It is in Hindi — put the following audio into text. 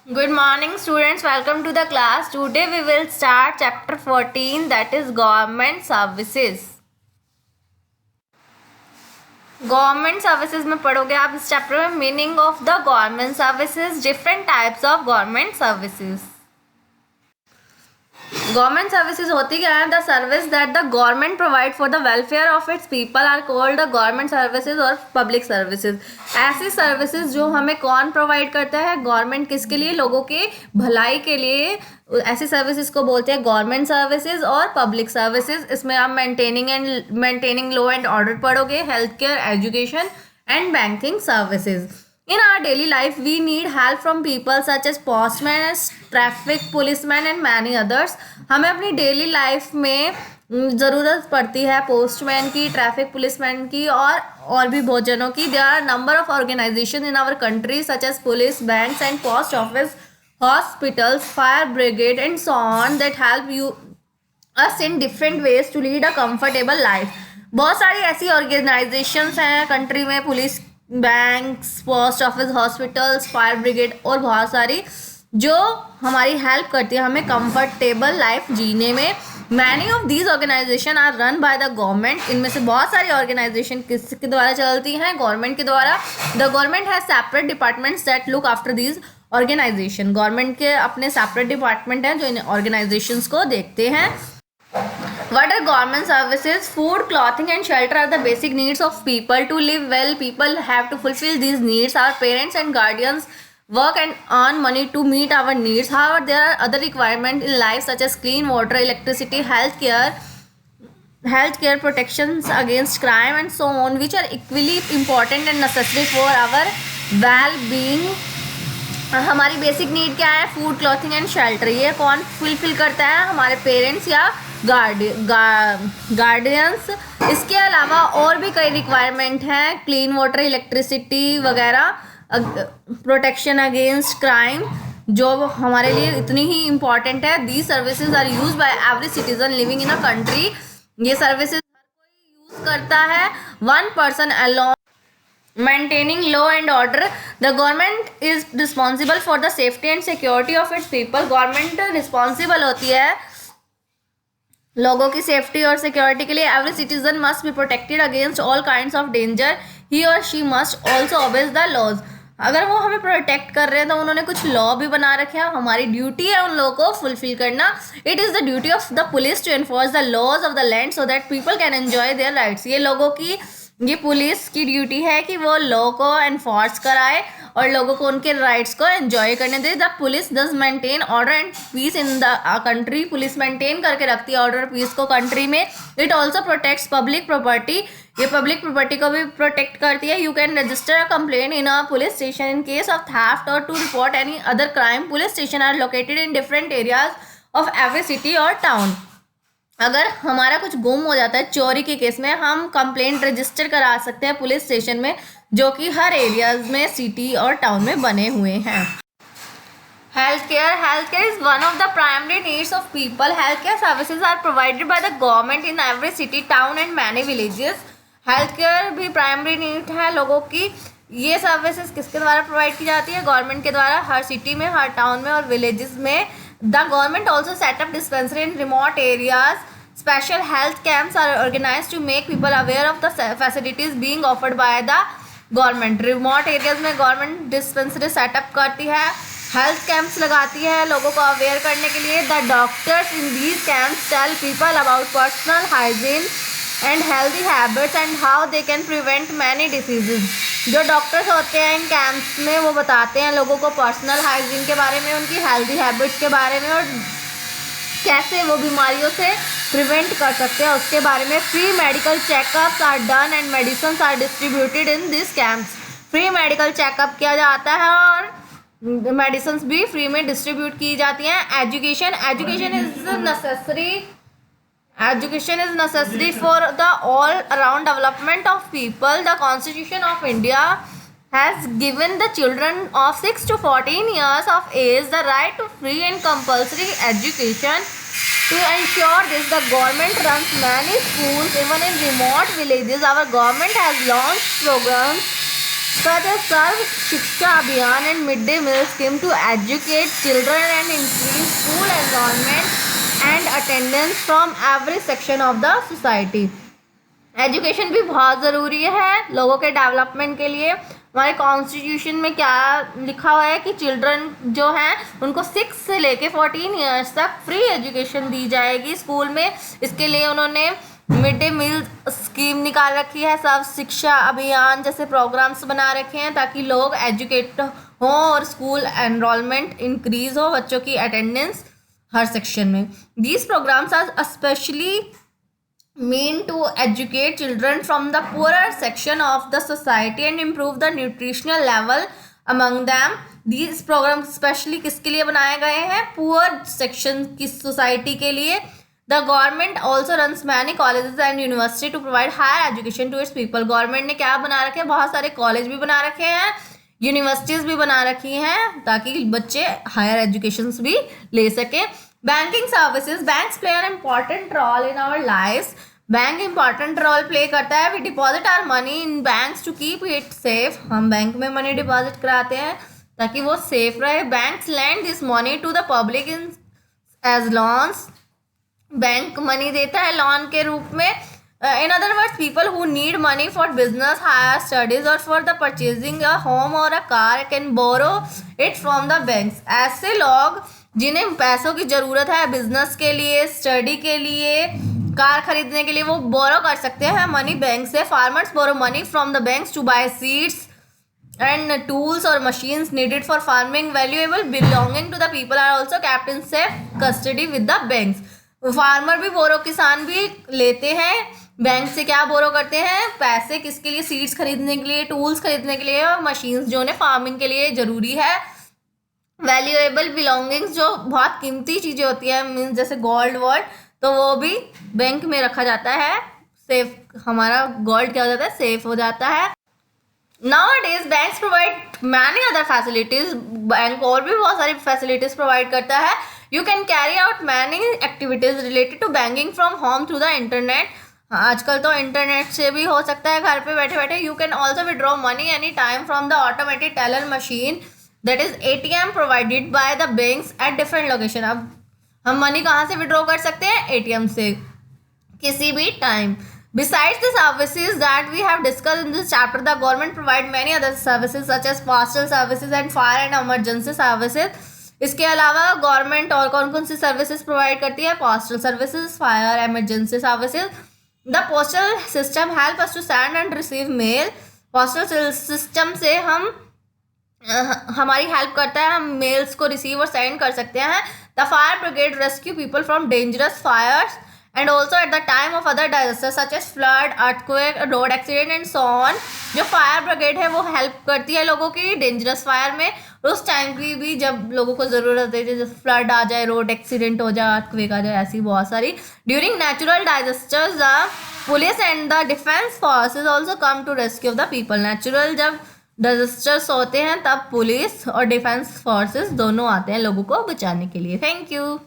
Good morning, students. Welcome to the class. Today we will start chapter 14, that is government services. Government services में पढ़ोगे आप इस चैप्टर में meaning of the government services, different types of government services. Government services होती क्या है? The service that the government provide for the welfare of its people are called the government services और पब्लिक सर्विसेज. ऐसी सर्विसेज जो हमें कौन प्रोवाइड करता है? गवर्नमेंट. किसके लिए? लोगों के भलाई के लिए. ऐसी सर्विसेज को बोलते हैं गवर्नमेंट सर्विसेज और पब्लिक सर्विसेज. इसमें आप मेंटेनिंग लॉ एंड ऑर्डर पढ़ोगे, health care, education and banking services. In our daily life, we need help from people such as postmen, traffic policemen and many others. हमें अपनी डेली लाइफ में ज़रूरत पड़ती है पोस्टमैन की, ट्रैफिक पुलिसमैन की और भी बहुत जनों की. There are number of organisation in our country such as police, banks and post office, hospitals, fire brigade and so on that help you us in different ways to lead a comfortable life. बहुत सारी ऐसी ऑर्गेनाइजेशंस हैं कंट्री में, police, banks, post office, hospitals, fire brigade और बहुत सारी, जो हमारी हेल्प करती है हमें कंफर्टेबल लाइफ जीने में. Many of these organisation are run by the government. इनमें से बहुत सारी ऑर्गेनाइजेशन किसके द्वारा चलती हैं? गवर्नमेंट के द्वारा. The government has separate departments that look after these organisation. Government के अपने सेपरेट डिपार्टमेंट हैं जो इन ऑर्गेनाइजेशंस को देखते हैं. What are government services? Food, clothing and shelter are the basic needs of people. To live well, people have to fulfill these needs. Our parents and guardians work and earn money to meet our needs. However, there are other requirements in life such as clean water, electricity, healthcare protections against crime and so on, which are equally important and necessary for our well-being. हमारी बेसिक नीड क्या है? Food, clothing and shelter. ये कौन फुलफिल करता है? हमारे पेरेंट्स या गार्डियंस. इसके अलावा और भी कई रिक्वायरमेंट हैं, क्लीन वाटर, इलेक्ट्रिसिटी वगैरह, प्रोटेक्शन अगेंस्ट क्राइम, जो हमारे लिए इतनी ही इम्पॉर्टेंट है. These services are use by every citizen living in a country. ये सर्विसेज हर कोई यूज करता है. One person alone maintaining law and order. The government is responsible for the safety and security of its people. Government responsible होती है लोगों की सेफ्टी और सिक्योरिटी के लिए. Every citizen must be protected against all kinds of danger. He or she must also obey the laws. अगर वो हमें प्रोटेक्ट कर रहे हैं तो उन्होंने कुछ लॉ भी बना रखे हैं. हमारी ड्यूटी है उन लोगों को फुलफिल करना. It is the duty of the police to enforce the laws of the land so that people can enjoy their rights. ये पुलिस की ड्यूटी है कि वो लॉ को एनफोर्स कराए और लोगों को उनके राइट्स को एंजॉय करने दे. The police does maintain order and peace in the country. Police maintain करके रखती है ऑर्डर और पीस को कंट्री में. It also protects public property. ये पब्लिक प्रॉपर्टी को भी प्रोटेक्ट करती है. You can register a complaint in a police station in case of theft or to report any other crime. Police station are located in different areas of every city और टाउन. अगर हमारा कुछ गुम हो जाता है चोरी के केस में, हम कंप्लेंट रजिस्टर करा सकते हैं पुलिस स्टेशन में, जो कि हर एरियाज में, सिटी और टाउन में बने हुए हैं. Health care is one of the primary needs of people. Health care services are provided by the government in every city, town and many villages. Health care भी प्राइमरी नीड है लोगों की. ये सर्विसेज किसके द्वारा प्रोवाइड की जाती है? गवर्नमेंट के द्वारा, हर सिटी में, हर टाउन में और विलेजेस में. The government also setup dispensary in remote areas. Special health camps are organized to make people aware of the facilities being offered by the government. Remote areas में गवर्नमेंट डिस्पेंसरी सेटअप करती है, हेल्थ कैंप्स लगाती है लोगों को अवेयर करने के लिए. The doctors in these camps tell people about personal hygiene and healthy habits and how they can prevent many diseases. जो डॉक्टर्स होते हैं इन कैंप्स में वो बताते हैं लोगों को पर्सनल हाइजीन के बारे में, उनकी हेल्दी हैबिट्स के बारे में और कैसे वो बीमारियों से प्रिवेंट कर सकते हैं उसके बारे में. Free medical checkups are done and medicine are distributed in this camps. Free medical checkup किया जाता है और मेडिसिन भी फ्री में डिस्ट्रीब्यूट की जाती हैं. Education is necessary for the all around development of people. The constitution of India has given the children of 6 to 14 years of age the right to free and compulsory education. To ensure this, the government runs many schools even in remote villages. Our government has launched programs such as Sarv Shiksha Abhiyan and midday meal scheme to educate children and increase school enrollment and attendance from every section of the society. Education भी बहुत ज़रूरी है लोगों के डेवलपमेंट के लिए। हमारे कॉन्स्टिट्यूशन में क्या लिखा हुआ है कि चिल्ड्रन जो हैं उनको 6 से लेके 14 ईयर्स तक फ्री एजुकेशन दी जाएगी स्कूल में। इसके लिए उन्होंने मिड डे मील स्कीम निकाल रखी है, सर्व शिक्षा अभियान जैसे प्रोग्राम्स बना रखे हैं ताकि लोग एजुकेट हों और स्कूल एनरोलमेंट इंक्रीज हो, बच्चों की अटेंडेंस हर सेक्शन में। These programmes are specially mean to educate children from the poorer section of the society and improve the nutritional level among them. These programs specially किसके लिए बनाए गए हैं? poor section की society के लिए। The government also runs many colleges and university to provide higher education to its people. Government ने क्या बना रखे हैं? बहुत सारे कॉलेज भी बना रखे हैं, यूनिवर्सिटीज़ भी बना रखी हैं ताकि बच्चे हायर एजुकेशंस भी ले सकें। Banking services, banks play an important role in our life. Bank important role play करता है। We deposit our money in banks to keep it safe. हम बैंक में मनी डिपॉजिट कराते हैं ताकि वो सेफ रहे। Banks lend this money to the public in as loans. Bank money देता है लॉन के रूप में। In other words people who need money for business, higher studies और for the purchasing a home or a car can borrow it from the banks. ऐसे लोग जिन्हें पैसों की ज़रूरत है बिजनेस के लिए, स्टडी के लिए, कार खरीदने के लिए, वो बोरो कर सकते हैं मनी बैंक से। Farmers borrow money from the banks to buy seeds and tools or machines needed for farming. Valuable belonging to the people are also kept in safe custody with the banks. Farmer भी बोरो, किसान भी लेते हैं बैंक से। क्या बोरो करते हैं? पैसे। किसके लिए? सीड्स खरीदने के लिए, टूल्स खरीदने के लिए और मशीन्स जो उन्हें फार्मिंग के लिए ज़रूरी है। वैल्यूएबल बिलोंगिंग्स जो बहुत कीमती चीज़ें होती हैं, मीन्स जैसे गोल्ड वोल्ड, तो वो भी बैंक में रखा जाता है। सेफ, हमारा गोल्ड क्या हो जाता है? सेफ हो जाता है। Nowadays banks provide many other facilities. Bank और भी बहुत सारी फैसिलिटीज़ प्रोवाइड करता है। You can carry out many activities related to banking from home through the internet. आजकल तो इंटरनेट से भी हो सकता है घर पे बैठे बैठे। You can also withdraw money any time from the automatic teller machine, that is ATM, provided by the banks at different location. अब हम मनी कहाँ से विड्रॉ कर सकते हैं? ATM से, किसी भी time. Besides the services that we have discussed in this chapter, the government provide many other services such as postal services and fire and emergency services. इसके अलावा गवर्नमेंट और कौन कौन सी सर्विसेज प्रोवाइड करती है? Postal services, fire, emergency services. The postal system help us to send and receive mail. Postal system से हमारी हेल्प करता है, हम मेल्स को रिसीव और सेंड कर सकते हैं। The fire brigade rescue people from dangerous fires and also at the time of other disaster such as flood, earthquake, road accident and so on. जो फायर ब्रिगेड है वो हेल्प करती है लोगों की डेंजरस फायर में, उस टाइम की भी जब लोगों को ज़रूरत है, जैसे फ्लड आ जाए, रोड एक्सीडेंट हो जाए, अर्थक्वेक आ जाए, ऐसी बहुत सारी। During natural disasters the police and the defence forces also come to rescue of the people. Natural जब डिजास्टर्स होते हैं तब पुलिस और डिफेंस फोर्सेस दोनों आते हैं लोगों को बचाने के लिए। Thank you.